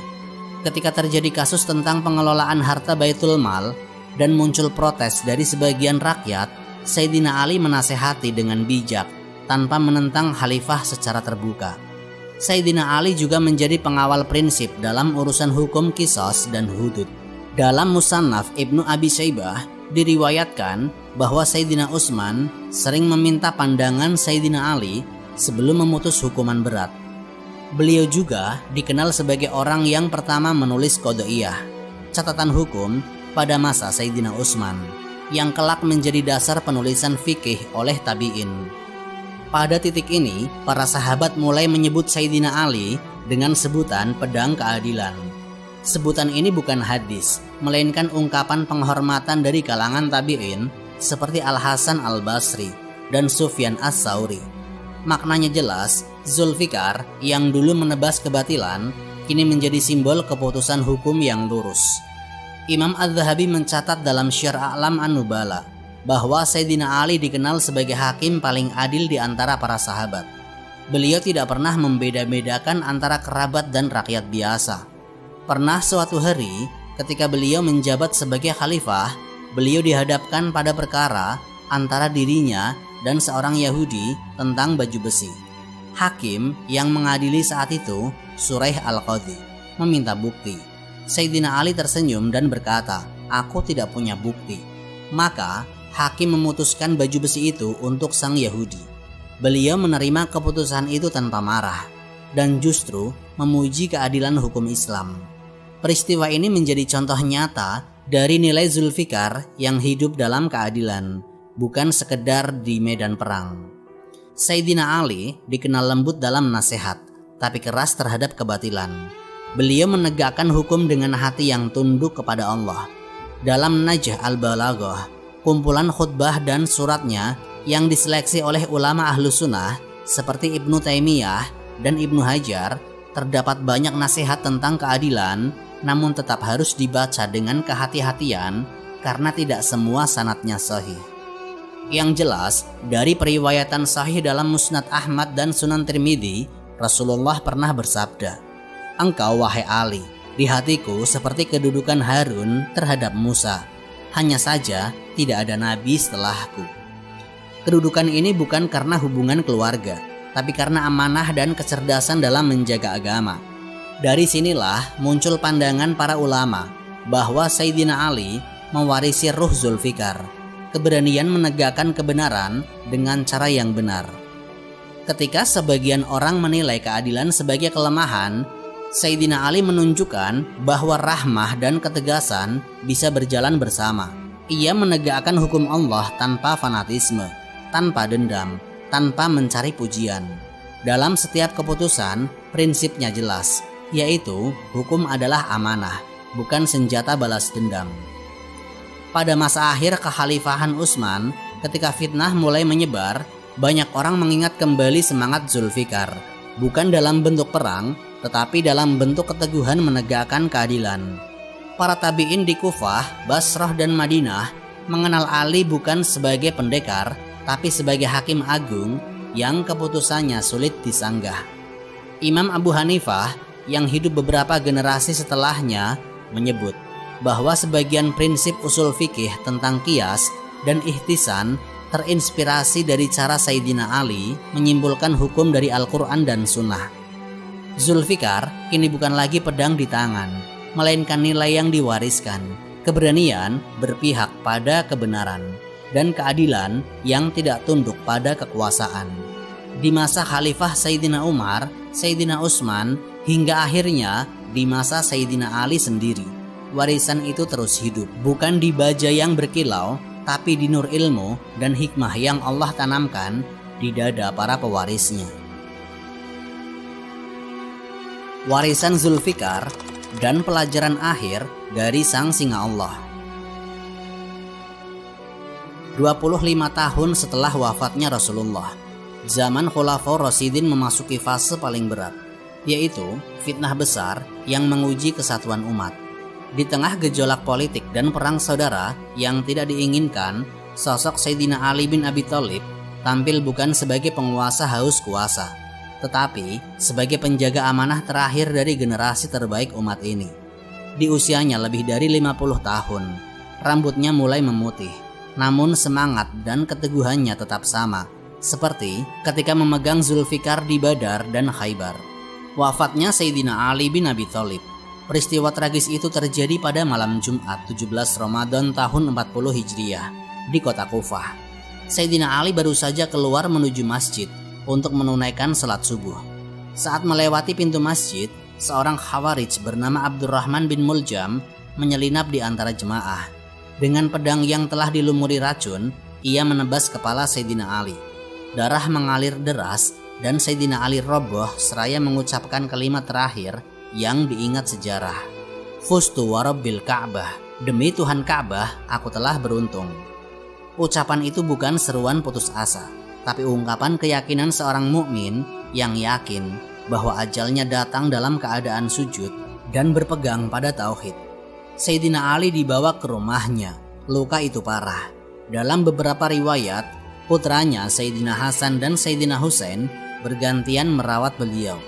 S1: Ketika terjadi kasus tentang pengelolaan harta Baitul Mal dan muncul protes dari sebagian rakyat, Sayyidina Ali menasehati dengan bijak tanpa menentang khalifah secara terbuka. Sayyidina Ali juga menjadi pengawal prinsip dalam urusan hukum qisas dan hudud. Dalam Musannaf Ibnu Abi Syaibah diriwayatkan bahwa Sayyidina Utsman sering meminta pandangan Sayyidina Ali sebelum memutus hukuman berat. Beliau juga dikenal sebagai orang yang pertama menulis Qadhiyah, catatan hukum pada masa Sayyidina Utsman, yang kelak menjadi dasar penulisan fikih oleh tabi'in. Pada titik ini, para sahabat mulai menyebut Sayyidina Ali dengan sebutan pedang keadilan. Sebutan ini bukan hadis, melainkan ungkapan penghormatan dari kalangan tabi'in seperti Al-Hasan Al-Basri dan Sufyan As-Tsauri. Maknanya jelas, Zulfikar yang dulu menebas kebatilan kini menjadi simbol keputusan hukum yang lurus. Imam Az-Zahabi mencatat dalam Syiar A'lam An-Nubala bahwa Sayyidina Ali dikenal sebagai hakim paling adil di antara para sahabat. Beliau tidak pernah membeda-bedakan antara kerabat dan rakyat biasa. Pernah suatu hari ketika beliau menjabat sebagai khalifah, beliau dihadapkan pada perkara antara dirinya dan seorang Yahudi tentang baju besi. Hakim yang mengadili saat itu, Suraih Al-Qadhi, meminta bukti. Sayyidina Ali tersenyum dan berkata, "Aku tidak punya bukti." Maka hakim memutuskan baju besi itu untuk sang Yahudi. Beliau menerima keputusan itu tanpa marah dan justru memuji keadilan hukum Islam. Peristiwa ini menjadi contoh nyata dari nilai Zulfikar yang hidup dalam keadilan, bukan sekedar di medan perang. Sayyidina Ali dikenal lembut dalam nasihat, tapi keras terhadap kebatilan. Beliau menegakkan hukum dengan hati yang tunduk kepada Allah. Dalam Najh al-Balaghah, kumpulan khutbah dan suratnya yang diseleksi oleh ulama ahlu sunnah seperti Ibnu Taimiyah dan Ibnu Hajar, terdapat banyak nasihat tentang keadilan, namun tetap harus dibaca dengan kehati-hatian karena tidak semua sanadnya sahih. Yang jelas, dari periwayatan sahih dalam Musnad Ahmad dan Sunan Tirmidzi, Rasulullah pernah bersabda, "Engkau wahai Ali, di hatiku seperti kedudukan Harun terhadap Musa. Hanya saja tidak ada nabi setelahku." Kedudukan ini bukan karena hubungan keluarga, tapi karena amanah dan kecerdasan dalam menjaga agama. Dari sinilah muncul pandangan para ulama bahwa Sayyidina Ali mewarisi ruh Zulfikar, keberanian menegakkan kebenaran dengan cara yang benar. Ketika sebagian orang menilai keadilan sebagai kelemahan, Sayyidina Ali menunjukkan bahwa rahmah dan ketegasan bisa berjalan bersama. Ia menegakkan hukum Allah tanpa fanatisme, tanpa dendam, tanpa mencari pujian. Dalam setiap keputusan, prinsipnya jelas, yaitu hukum adalah amanah, bukan senjata balas dendam. Pada masa akhir kekhalifahan Utsman, ketika fitnah mulai menyebar, banyak orang mengingat kembali semangat Zulfikar, bukan dalam bentuk perang, tetapi dalam bentuk keteguhan menegakkan keadilan. Para tabi'in di Kufah, Basrah dan Madinah mengenal Ali bukan sebagai pendekar, tapi sebagai hakim agung yang keputusannya sulit disanggah. Imam Abu Hanifah yang hidup beberapa generasi setelahnya menyebut bahwa sebagian prinsip usul fikih tentang qiyas dan ihtisan terinspirasi dari cara Sayyidina Ali menyimpulkan hukum dari Al-Quran dan Sunnah. Zulfikar kini bukan lagi pedang di tangan, melainkan nilai yang diwariskan, keberanian berpihak pada kebenaran, dan keadilan yang tidak tunduk pada kekuasaan. Di masa Khalifah Sayyidina Umar, Sayyidina Utsman, hingga akhirnya di masa Sayyidina Ali sendiri, warisan itu terus hidup, bukan di baja yang berkilau, tapi di nur ilmu dan hikmah yang Allah tanamkan di dada para pewarisnya. Warisan Zulfikar dan pelajaran akhir dari sang singa Allah. 25 tahun setelah wafatnya Rasulullah, zaman Khulafaur Rasyidin memasuki fase paling berat, yaitu fitnah besar yang menguji kesatuan umat. Di tengah gejolak politik dan perang saudara yang tidak diinginkan, sosok Sayyidina Ali bin Abi Thalib tampil bukan sebagai penguasa haus kuasa, tetapi sebagai penjaga amanah terakhir dari generasi terbaik umat ini. Di usianya lebih dari 50 tahun, rambutnya mulai memutih, namun semangat dan keteguhannya tetap sama, seperti ketika memegang Zulfikar di Badar dan Khaybar. Wafatnya Sayyidina Ali bin Abi Thalib. Peristiwa tragis itu terjadi pada malam Jumat 17 Ramadan tahun 40 Hijriah di kota Kufah. Sayyidina Ali baru saja keluar menuju masjid untuk menunaikan salat subuh. Saat melewati pintu masjid, seorang Khawarij bernama Abdurrahman bin Muljam menyelinap di antara jemaah. Dengan pedang yang telah dilumuri racun, ia menebas kepala Sayyidina Ali. Darah mengalir deras dan Sayyidina Ali roboh seraya mengucapkan kalimat terakhir yang diingat sejarah. Fustu warabbil Ka'bah, demi Tuhan Ka'bah aku telah beruntung. Ucapan itu bukan seruan putus asa, tapi ungkapan keyakinan seorang mukmin yang yakin bahwa ajalnya datang dalam keadaan sujud dan berpegang pada tauhid. Sayyidina Ali dibawa ke rumahnya. Luka itu parah. Dalam beberapa riwayat, putranya Sayyidina Hasan dan Sayyidina Husain bergantian merawat beliau.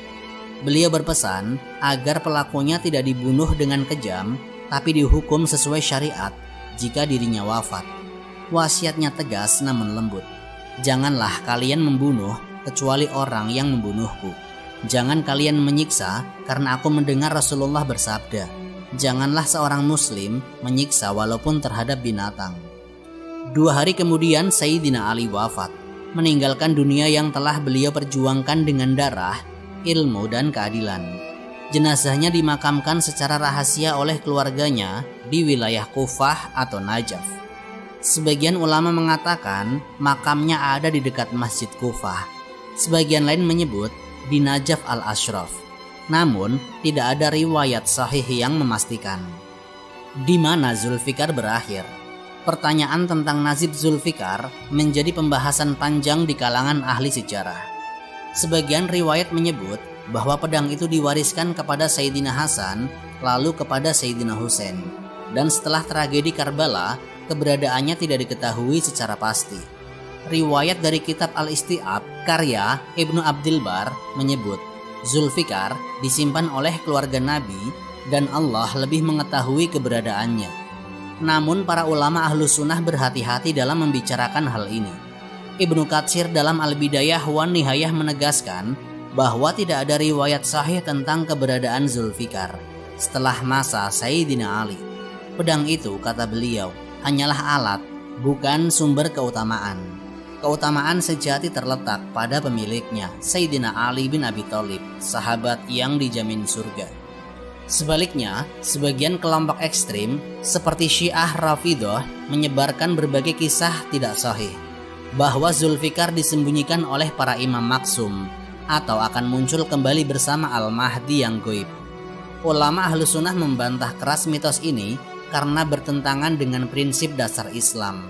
S1: Beliau berpesan agar pelakunya tidak dibunuh dengan kejam, tapi dihukum sesuai syariat jika dirinya wafat. Wasiatnya tegas namun lembut. Janganlah kalian membunuh kecuali orang yang membunuhku. Jangan kalian menyiksa karena aku mendengar Rasulullah bersabda, janganlah seorang muslim menyiksa walaupun terhadap binatang. 2 hari kemudian Sayyidina Ali wafat, meninggalkan dunia yang telah beliau perjuangkan dengan darah, ilmu dan keadilan. Jenazahnya dimakamkan secara rahasia oleh keluarganya di wilayah Kufah atau Najaf. Sebagian ulama mengatakan makamnya ada di dekat Masjid Kufah. Sebagian lain menyebut di Najaf al-Ashraf. Namun tidak ada riwayat sahih yang memastikan. Di mana Zulfikar berakhir? Pertanyaan tentang nasib Zulfikar menjadi pembahasan panjang di kalangan ahli sejarah. Sebagian riwayat menyebut bahwa pedang itu diwariskan kepada Sayyidina Hasan lalu kepada Sayyidina Husain, dan setelah tragedi Karbala keberadaannya tidak diketahui secara pasti. Riwayat dari kitab Al-Isti'ab karya Ibnu Abdil Bar menyebut Zulfikar disimpan oleh keluarga Nabi dan Allah lebih mengetahui keberadaannya. Namun para ulama ahlu sunnah berhati-hati dalam membicarakan hal ini. Ibnu Katsir dalam Al-Bidayah wan Nihayah menegaskan bahwa tidak ada riwayat sahih tentang keberadaan Zulfikar setelah masa Sayyidina Ali. Pedang itu, kata beliau, hanyalah alat, bukan sumber keutamaan. Keutamaan sejati terletak pada pemiliknya, Sayyidina Ali bin Abi Thalib, sahabat yang dijamin surga. Sebaliknya, sebagian kelompok ekstrim seperti Syiah Rafidhah menyebarkan berbagai kisah tidak sahih bahwa Zulfikar disembunyikan oleh para imam maksum atau akan muncul kembali bersama Al-Mahdi yang goib. Ulama ahlu sunnah membantah keras mitos ini karena bertentangan dengan prinsip dasar Islam.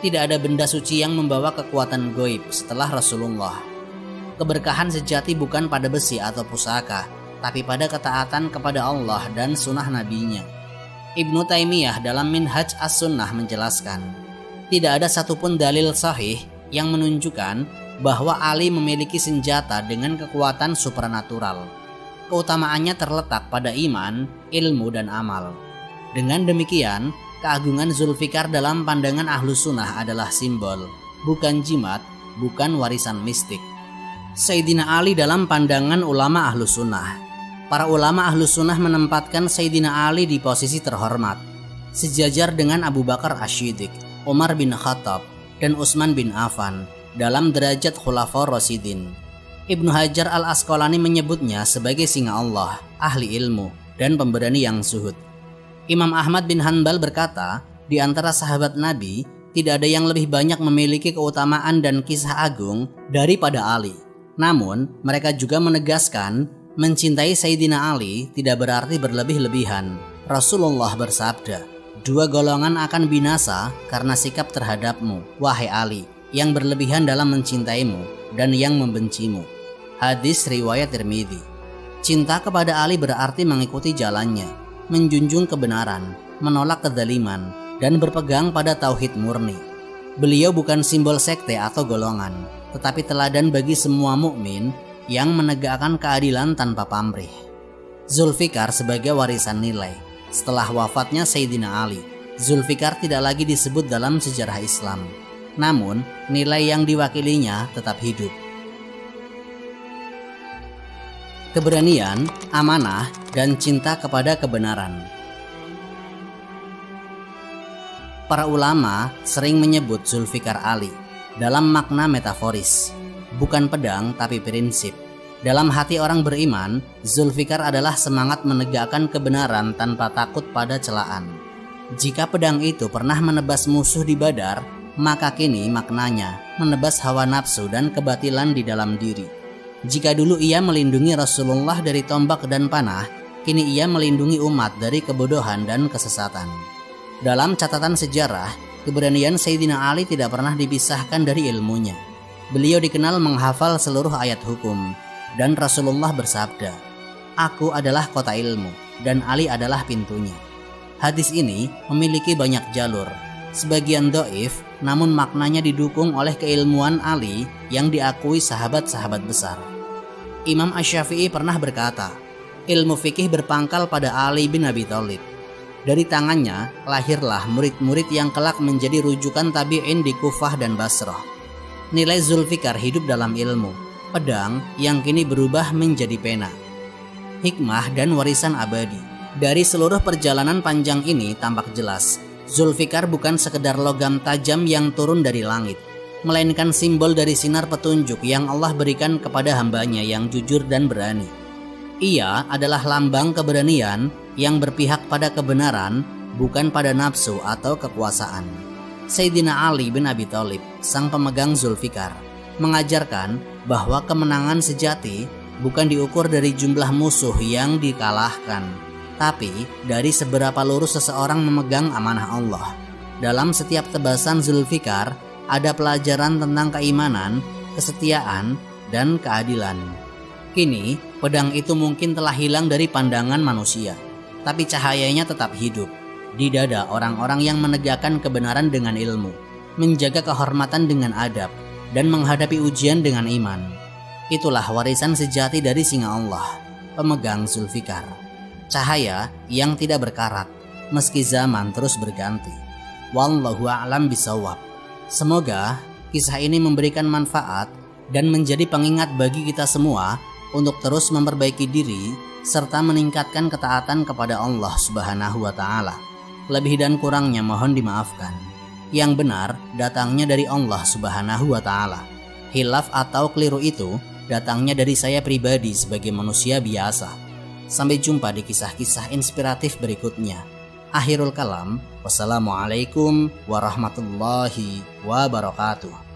S1: Tidak ada benda suci yang membawa kekuatan goib setelah Rasulullah. Keberkahan sejati bukan pada besi atau pusaka, tapi pada ketaatan kepada Allah dan sunnah nabinya. Ibnu Taimiyah dalam Minhaj As-Sunnah menjelaskan, tidak ada satupun dalil sahih yang menunjukkan bahwa Ali memiliki senjata dengan kekuatan supranatural. Keutamaannya terletak pada iman, ilmu, dan amal. Dengan demikian, keagungan Zulfikar dalam pandangan ahlu sunnah adalah simbol, bukan jimat, bukan warisan mistik. Sayyidina Ali dalam pandangan ulama ahlu sunnah. Para ulama ahlu sunnah menempatkan Sayyidina Ali di posisi terhormat, sejajar dengan Abu Bakar Asy-Syiddiq, Umar bin Khattab, dan Utsman bin Affan dalam derajat Khulafaur Rasyidin. Ibnu Hajar Al-Asqalani menyebutnya sebagai singa Allah, ahli ilmu, dan pemberani yang zuhud. Imam Ahmad bin Hanbal berkata, di antara sahabat Nabi, tidak ada yang lebih banyak memiliki keutamaan dan kisah agung daripada Ali. Namun, mereka juga menegaskan, mencintai Sayyidina Ali tidak berarti berlebih-lebihan. Rasulullah bersabda, 2 golongan akan binasa karena sikap terhadapmu, wahai Ali, yang berlebihan dalam mencintaimu dan yang membencimu. Hadis riwayat Tirmidzi. Cinta kepada Ali berarti mengikuti jalannya, menjunjung kebenaran, menolak kezaliman, dan berpegang pada tauhid murni. Beliau bukan simbol sekte atau golongan, tetapi teladan bagi semua mukmin yang menegakkan keadilan tanpa pamrih. Zulfikar sebagai warisan nilai. Setelah wafatnya Sayyidina Ali, Zulfikar tidak lagi disebut dalam sejarah Islam. Namun, nilai yang diwakilinya tetap hidup. Keberanian, amanah, dan cinta kepada kebenaran. Para ulama sering menyebut Zulfikar Ali dalam makna metaforis, bukan pedang tapi prinsip. Dalam hati orang beriman, Zulfikar adalah semangat menegakkan kebenaran tanpa takut pada celaan. Jika pedang itu pernah menebas musuh di Badar, maka kini maknanya menebas hawa nafsu dan kebatilan di dalam diri. Jika dulu ia melindungi Rasulullah dari tombak dan panah, kini ia melindungi umat dari kebodohan dan kesesatan. Dalam catatan sejarah, keberanian Sayyidina Ali tidak pernah dipisahkan dari ilmunya. Beliau dikenal menghafal seluruh ayat hukum, dan Rasulullah bersabda, "Aku adalah kota ilmu, dan Ali adalah pintunya." Hadis ini memiliki banyak jalur. Sebagian dhaif namun maknanya didukung oleh keilmuan Ali yang diakui sahabat-sahabat besar. Imam Asy-Syafi'i pernah berkata, ilmu fikih berpangkal pada Ali bin Abi Thalib. Dari tangannya lahirlah murid-murid yang kelak menjadi rujukan tabi'in di Kufah dan Basrah. Nilai Zulfikar hidup dalam ilmu, pedang yang kini berubah menjadi pena. Hikmah dan warisan abadi. Dari seluruh perjalanan panjang ini tampak jelas, Zulfikar bukan sekedar logam tajam yang turun dari langit, melainkan simbol dari sinar petunjuk yang Allah berikan kepada hambanya yang jujur dan berani. Ia adalah lambang keberanian yang berpihak pada kebenaran, bukan pada nafsu atau kekuasaan. Sayyidina Ali bin Abi Thalib, sang pemegang Zulfikar, mengajarkan bahwa kemenangan sejati bukan diukur dari jumlah musuh yang dikalahkan, tapi dari seberapa lurus seseorang memegang amanah Allah. Dalam setiap tebasan Zulfikar ada pelajaran tentang keimanan, kesetiaan, dan keadilan. Kini, pedang itu mungkin telah hilang dari pandangan manusia, tapi cahayanya tetap hidup di dada orang-orang yang menegakkan kebenaran dengan ilmu, menjaga kehormatan dengan adab, dan menghadapi ujian dengan iman. Itulah warisan sejati dari singa Allah, pemegang Zulfikar. Cahaya yang tidak berkarat, meski zaman terus berganti. Wallahu a'lam bishawab. Semoga kisah ini memberikan manfaat dan menjadi pengingat bagi kita semua untuk terus memperbaiki diri serta meningkatkan ketaatan kepada Allah Subhanahu wa Ta'ala. Lebih dan kurangnya mohon dimaafkan. Yang benar datangnya dari Allah Subhanahu wa Ta'ala. Hilaf atau keliru itu datangnya dari saya pribadi sebagai manusia biasa. Sampai jumpa di kisah-kisah inspiratif berikutnya. Akhirul kalam, wassalamualaikum warahmatullahi wabarakatuh.